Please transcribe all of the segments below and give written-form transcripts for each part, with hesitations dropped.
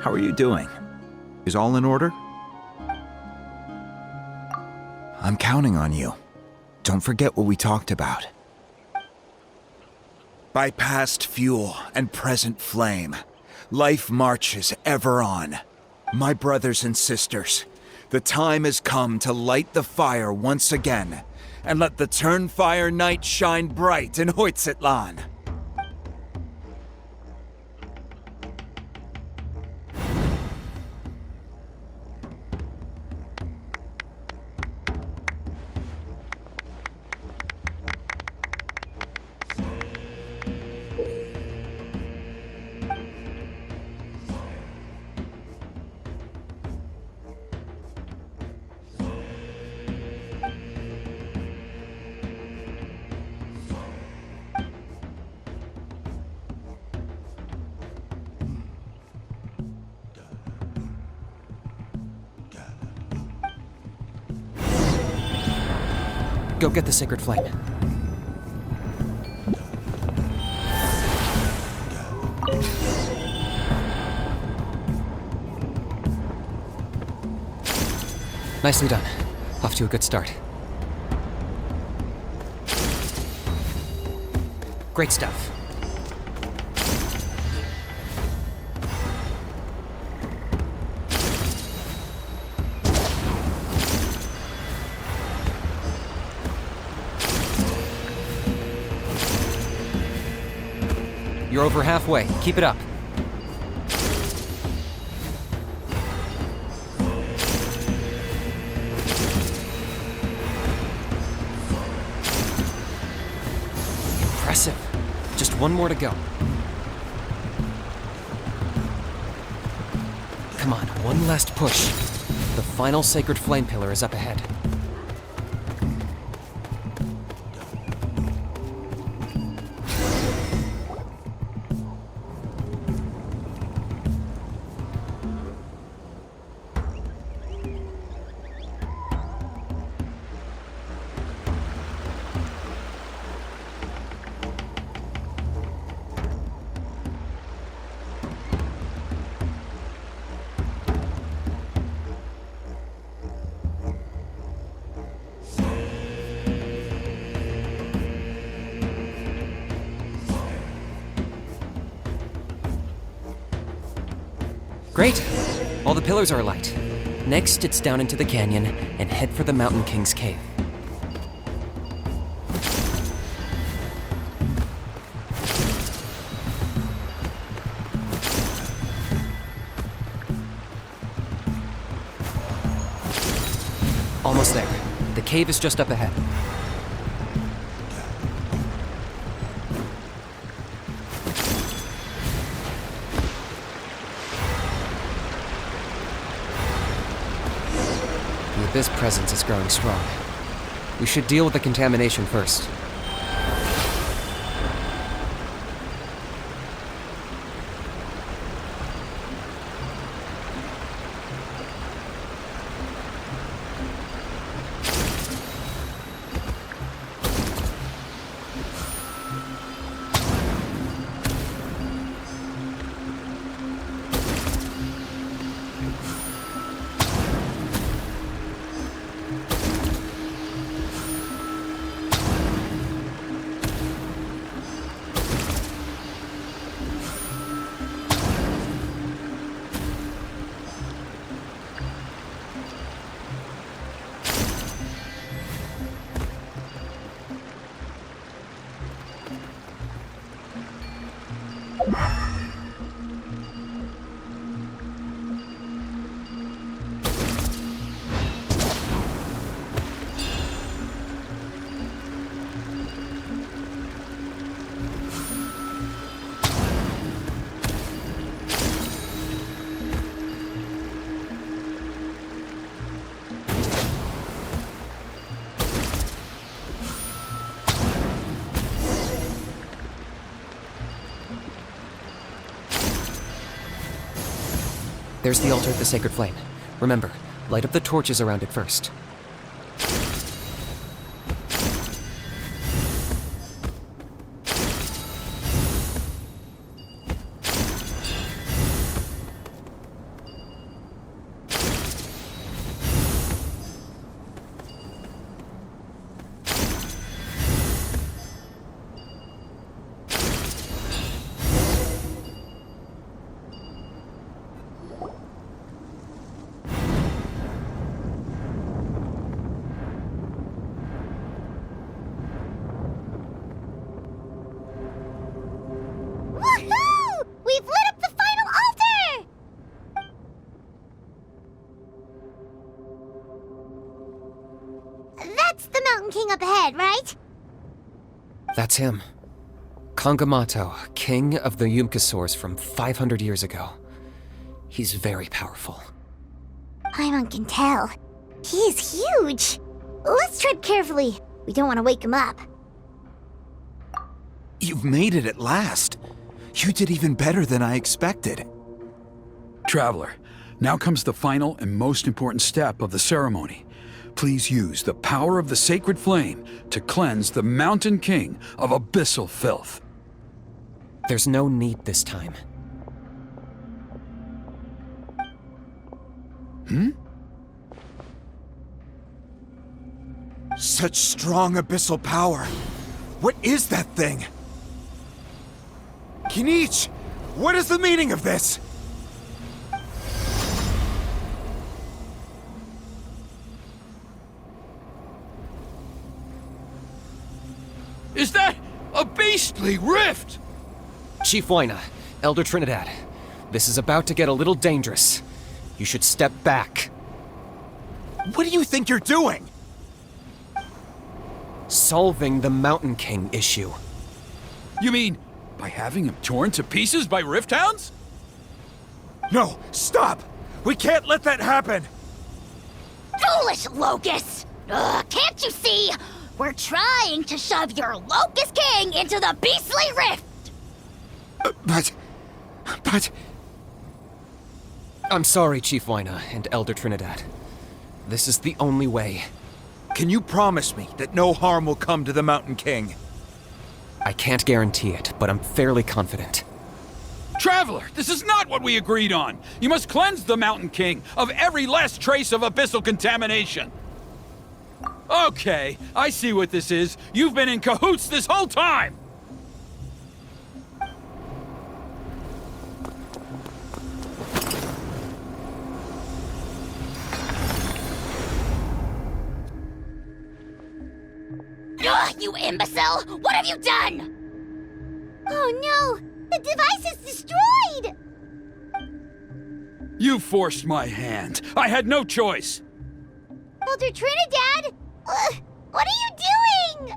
How are you doing? Is all in order? I'm counting on you. Don't forget what we talked about. By past fuel and present flame, life marches ever on. My brothers and sisters, the time has come to light the fire once again, and let the Turnfire night shine bright in Hoytzitlan. Go get the sacred flame. Nicely done. Off to a good start. Great stuff. You're over halfway. Keep it up. Impressive. Just one more to go. Come on, one last push. The final sacred flame pillar is up ahead. Great! All the pillars are alight. Next, it's down into the canyon and head for the Mountain King's cave. Almost there. The cave is just up ahead. The Abyss presence is growing strong. We should deal with the contamination first. There's the altar of the sacred flame. Remember, light up the torches around it first. king up ahead, right? That's him. Kangamato, king of the Yumkasaurs from 500 years ago. He's very powerful. Paimon can tell. He is huge. Let's tread carefully. We don't want to wake him up. You've made it at last. You did even better than I expected. Traveler, now comes the final and most important step of the ceremony. Please use the power of the sacred flame to cleanse the Mountain King of abyssal filth. There's no need this time. Such strong abyssal power. What is that thing? Kinich, what is the meaning of this? Is that a beastly rift? Chief Waina, Elder Trinidad, this is about to get a little dangerous. You should step back. What do you think you're doing? Solving the Mountain King issue. You mean by having him torn to pieces by rift hounds? No, stop! We can't let that happen! Foolish Locust! Can't you see? We're trying to shove your Locust King into the beastly rift! But... I'm sorry, Chief Waina and Elder Trinidad. This is the only way. Can you promise me that no harm will come to the Mountain King? I can't guarantee it, but I'm fairly confident. Traveler, this is not what we agreed on. You must cleanse the Mountain King of every last trace of abyssal contamination. Okay, I see what this is. You've been in cahoots this whole time! Ugh, you imbecile! What have you done? Oh no! The device is destroyed! You forced my hand. I had no choice. Elder Trinidad! What are you doing?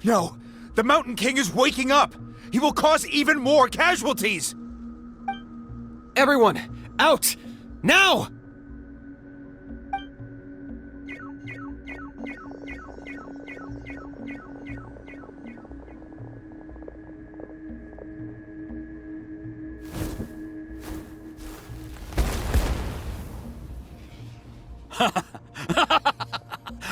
No! The Mountain King is waking up! He will cause even more casualties! Everyone, out! Now!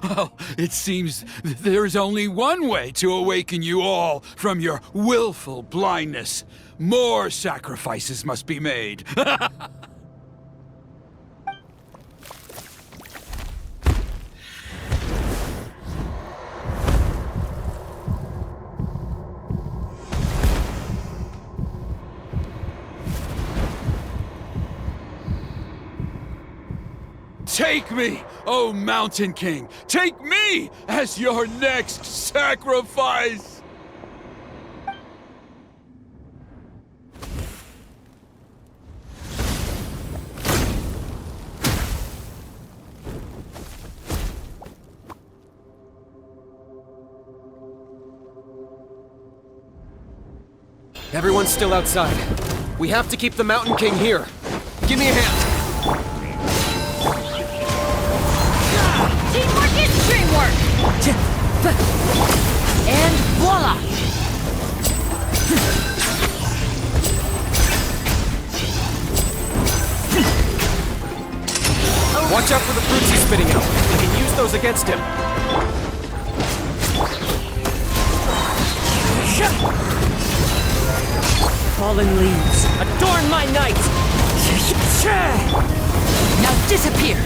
Well, it seems there's only one way to awaken you all from your willful blindness. More sacrifices must be made. Take me, O Mountain King! Take me as your next sacrifice! Everyone's still outside. We have to keep the Mountain King here. Give me a hand. Teamwork is dreamwork! And voila! Watch out for the fruits he's spitting out. We can use those against him. Fallen leaves, adorn my night! Now disappear!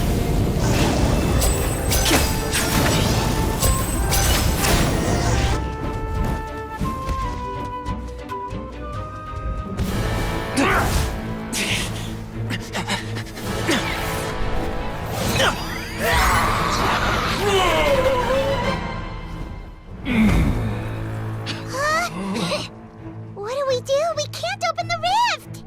What do? We can't open the rift!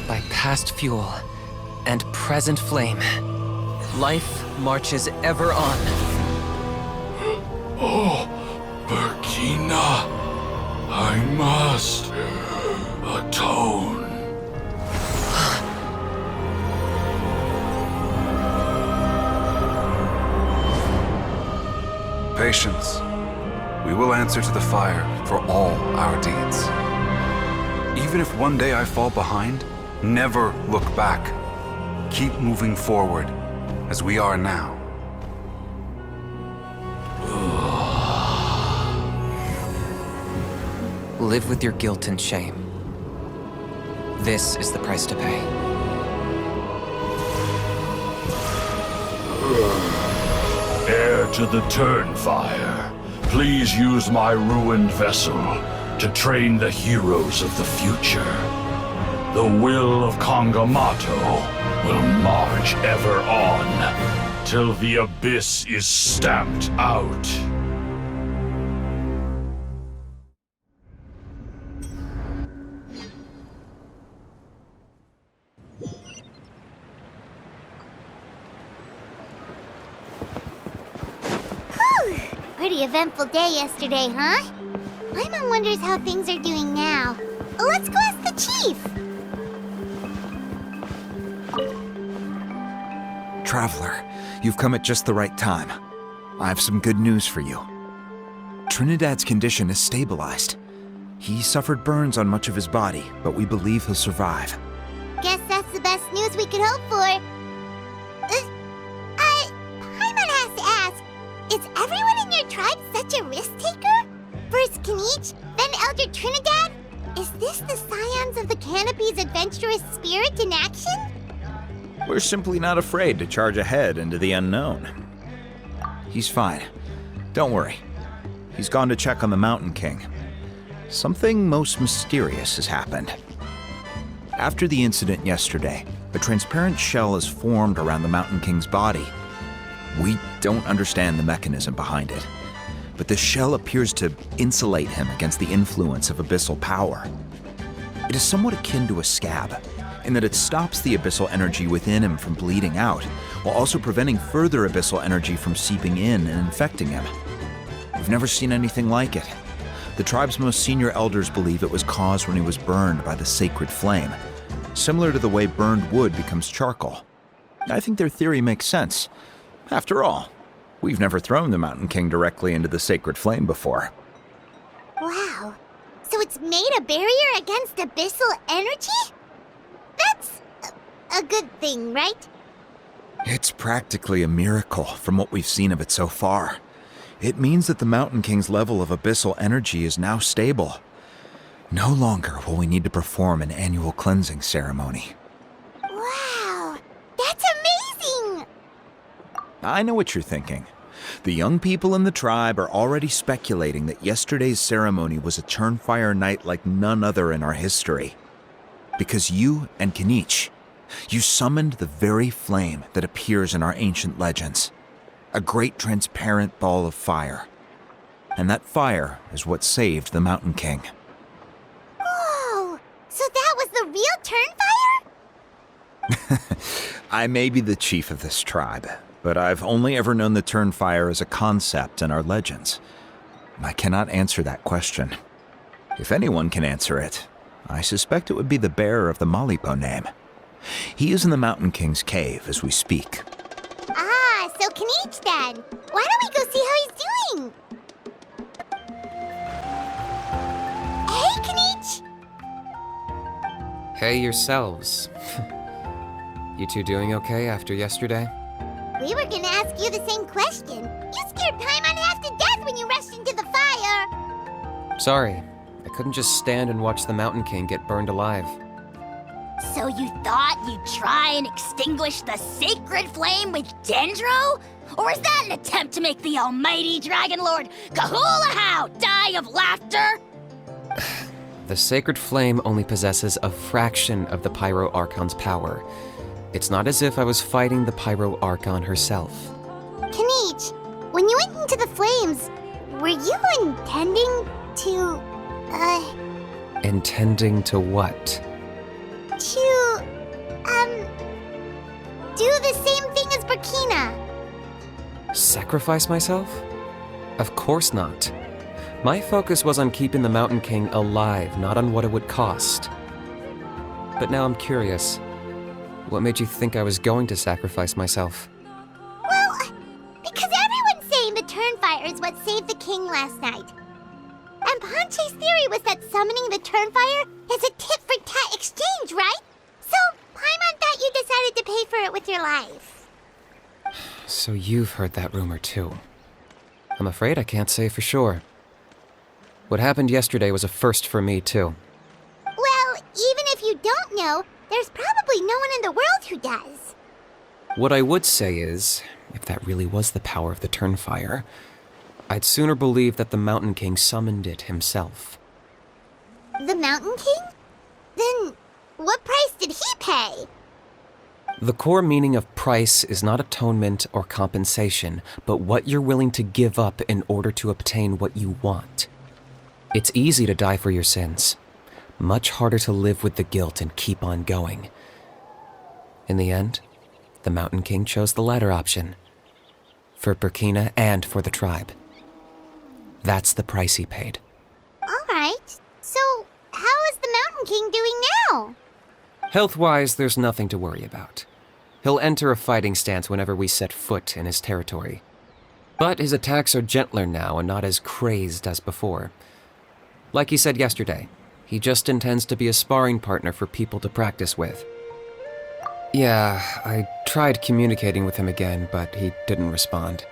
by past fuel and present flame, life marches ever on. Oh, Burkina, I must atone. Patience. We will answer to the fire for all our deeds. Even if one day I fall behind, never look back. Keep moving forward, as we are now. Live with your guilt and shame. This is the price to pay. Heir to the Turnfire, please use my ruined vessel to train the heroes of the future. The will of Kangamato will march ever on, till the abyss is stamped out. Pretty eventful day yesterday, huh? Paimon wonders how things are doing now. Let's go ask the chief! Traveler, you've come at just the right time. I have some good news for you. Trinidad's condition is stabilized. He suffered burns on much of his body, but we believe he'll survive. Guess that's the best news we could hope for. Paimon has to ask, is everyone in your tribe such a risk-taker? First Kinich, then Elder Trinidad? Is this the Scions of the Canopy's adventurous spirit in action? We're simply not afraid to charge ahead into the unknown. He's fine. Don't worry. He's gone to check on the Mountain King. Something most mysterious has happened. After the incident yesterday, a transparent shell has formed around the Mountain King's body. We don't understand the mechanism behind it, but the shell appears to insulate him against the influence of abyssal power. It is somewhat akin to a scab, in that it stops the abyssal energy within him from bleeding out, while also preventing further abyssal energy from seeping in and infecting him. We've never seen anything like it. The tribe's most senior elders believe it was caused when he was burned by the sacred flame, similar to the way burned wood becomes charcoal. I think their theory makes sense. After all, we've never thrown the Mountain King directly into the sacred flame before. Wow. So it's made a barrier against abyssal energy? That's a good thing, right? It's practically a miracle from what we've seen of it so far. It means that the Mountain King's level of abyssal energy is now stable. No longer will we need to perform an annual cleansing ceremony. Wow, that's amazing! I know what you're thinking. The young people in the tribe are already speculating that yesterday's ceremony was a Turnfire night like none other in our history. Because you and Kinich, you summoned the very flame that appears in our ancient legends. A great transparent ball of fire. And that fire is what saved the Mountain King. Whoa! So that was the real Turnfire? I may be the chief of this tribe, but I've only ever known the Turnfire as a concept in our legends. I cannot answer that question. If anyone can answer it, I suspect it would be the bearer of the Malipo name. He is in the Mountain King's cave as we speak. Ah, so Kinich then. Why don't we go see how he's doing? Hey, Kinich! Hey yourselves. You two doing okay after yesterday? We were gonna ask you the same question. You scared Paimon half to death when you rushed into the fire! Sorry, I couldn't just stand and watch the Mountain King get burned alive. So you thought you'd try and extinguish the sacred flame with Dendro? Or is that an attempt to make the almighty Dragon Lord Kahulahow die of laughter? The sacred flame only possesses a fraction of the Pyro Archon's power. It's not as if I was fighting the Pyro Archon herself. Kinich, when you went into the flames, were you intending to, Intending to what? to do the same thing as Burkina? Sacrifice myself? Of course not. My focus was on keeping the Mountain King alive, not on what it would cost. But now I'm curious. What made you think I was going to sacrifice myself? Well, because everyone's saying the Turnfire is what saved the king last night. And Ponche's theory was that summoning the Turnfire is a tit-for-tat exchange, right? So, Paimon thought you decided to pay for it with your life. So you've heard that rumor too. I'm afraid I can't say for sure. What happened yesterday was a first for me too. Well, even if you don't know, there's probably no one in the world who does. What I would say is, if that really was the power of the Turnfire, I'd sooner believe that the Mountain King summoned it himself. The Mountain King? Then, what price did he pay? The core meaning of price is not atonement or compensation, but what you're willing to give up in order to obtain what you want. It's easy to die for your sins. Much harder to live with the guilt and keep on going. In the end, the Mountain King chose the latter option. For Burkina and for the tribe. That's the price he paid. Alright, so how is the Mountain King doing now? Health-wise, there's nothing to worry about. He'll enter a fighting stance whenever we set foot in his territory. But his attacks are gentler now and not as crazed as before. Like he said yesterday, he just intends to be a sparring partner for people to practice with. Yeah, I tried communicating with him again, but he didn't respond.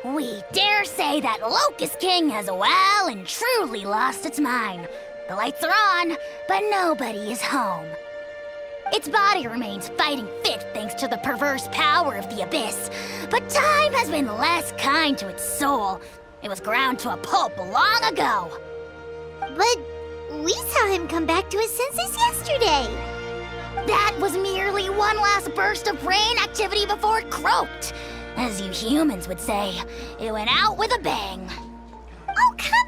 We dare say that Locust King has well and truly lost its mind. The lights are on, but nobody is home. Its body remains fighting fit thanks to the perverse power of the Abyss, but time has been less kind to its soul. It was ground to a pulp long ago. But we saw him come back to his senses yesterday. That was merely one last burst of brain activity before it croaked. As you humans would say, it went out with a bang. Oh, come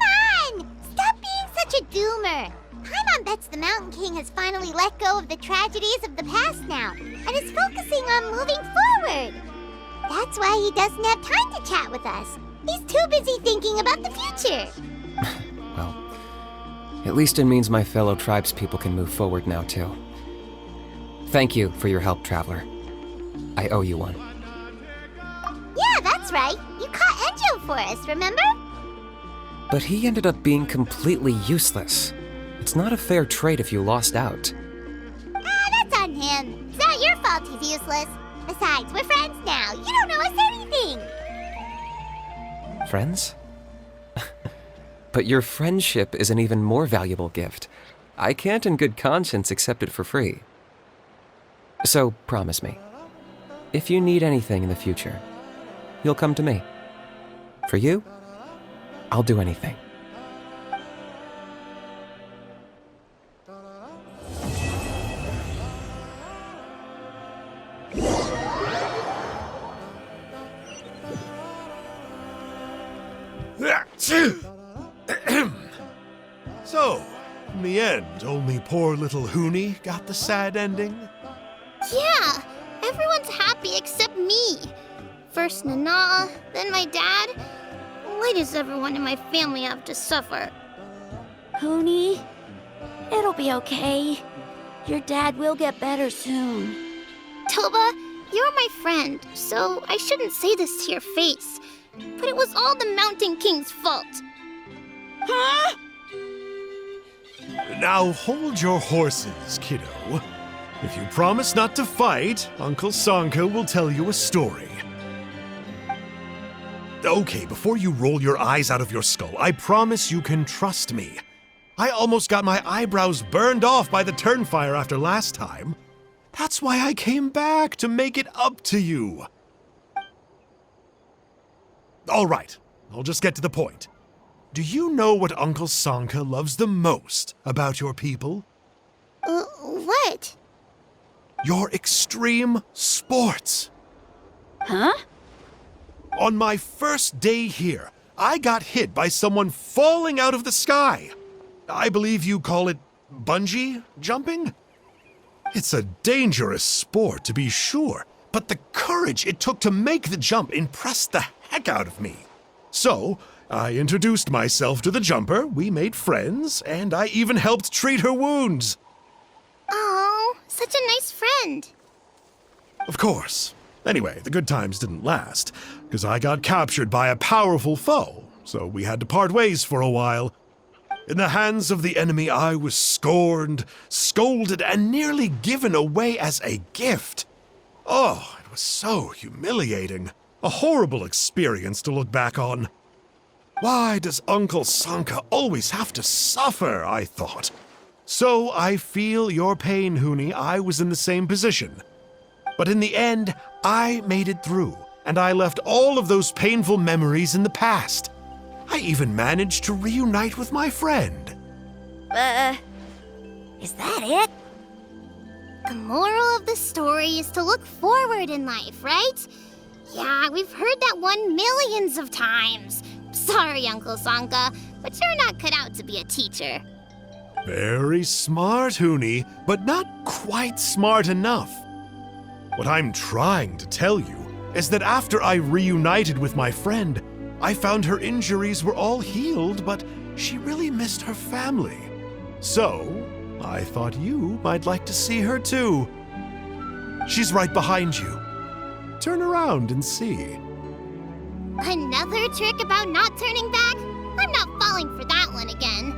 on! Stop being such a doomer. Paimon bets the Mountain King has finally let go of the tragedies of the past now, and is focusing on moving forward. That's why he doesn't have time to chat with us. He's too busy thinking about the future. Well, at least it means my fellow tribespeople can move forward now, too. Thank you for your help, Traveler. I owe you one. Yeah, that's right. You caught Enjo for us, remember? But he ended up being completely useless. It's not a fair trade if you lost out. That's on him. It's not your fault he's useless. Besides, we're friends now. You don't owe us anything. Friends? But your friendship is an even more valuable gift. I can't in good conscience accept it for free. So, promise me, if you need anything in the future, you'll come to me. For you, I'll do anything. So, in the end, only poor little Huni got the sad ending? Yeah, everyone's happy except me. First Nana, then my dad. Why does everyone in my family have to suffer? Huni, it'll be okay. Your dad will get better soon. Toba, you're my friend, so I shouldn't say this to your face. But it was all the Mountain King's fault. Huh? Now hold your horses, kiddo. If you promise not to fight, Uncle Sanka will tell you a story. Okay, before you roll your eyes out of your skull, I promise you can trust me. I almost got my eyebrows burned off by the Turnfire after last time. That's why I came back, to make it up to you. All right, I'll just get to the point. Do you know what Uncle Sanka loves the most about your people? What? Your extreme sports. Huh? On my first day here, I got hit by someone falling out of the sky. I believe you call it bungee jumping? It's a dangerous sport, to be sure, but the courage it took to make the jump impressed the heck out of me. So, I introduced myself to the jumper, we made friends, and I even helped treat her wounds. Oh, such a nice friend. Of course. Anyway, the good times didn't last, because I got captured by a powerful foe, so we had to part ways for a while. In the hands of the enemy, I was scorned, scolded, and nearly given away as a gift. Oh, it was so humiliating. A horrible experience to look back on. Why does Uncle Sanka always have to suffer, I thought. So I feel your pain, Huni. I was in the same position. But in the end, I made it through, and I left all of those painful memories in the past. I even managed to reunite with my friend. Is that it? The moral of the story is to look forward in life, right? Yeah, we've heard that one millions of times. Sorry, Uncle Sanka, but you're not cut out to be a teacher. Very smart, Huni, but not quite smart enough. What I'm trying to tell you is that after I reunited with my friend, I found her injuries were all healed, but she really missed her family. So, I thought you might like to see her too. She's right behind you. Turn around and see. Another trick about not turning back? I'm not falling for that one again.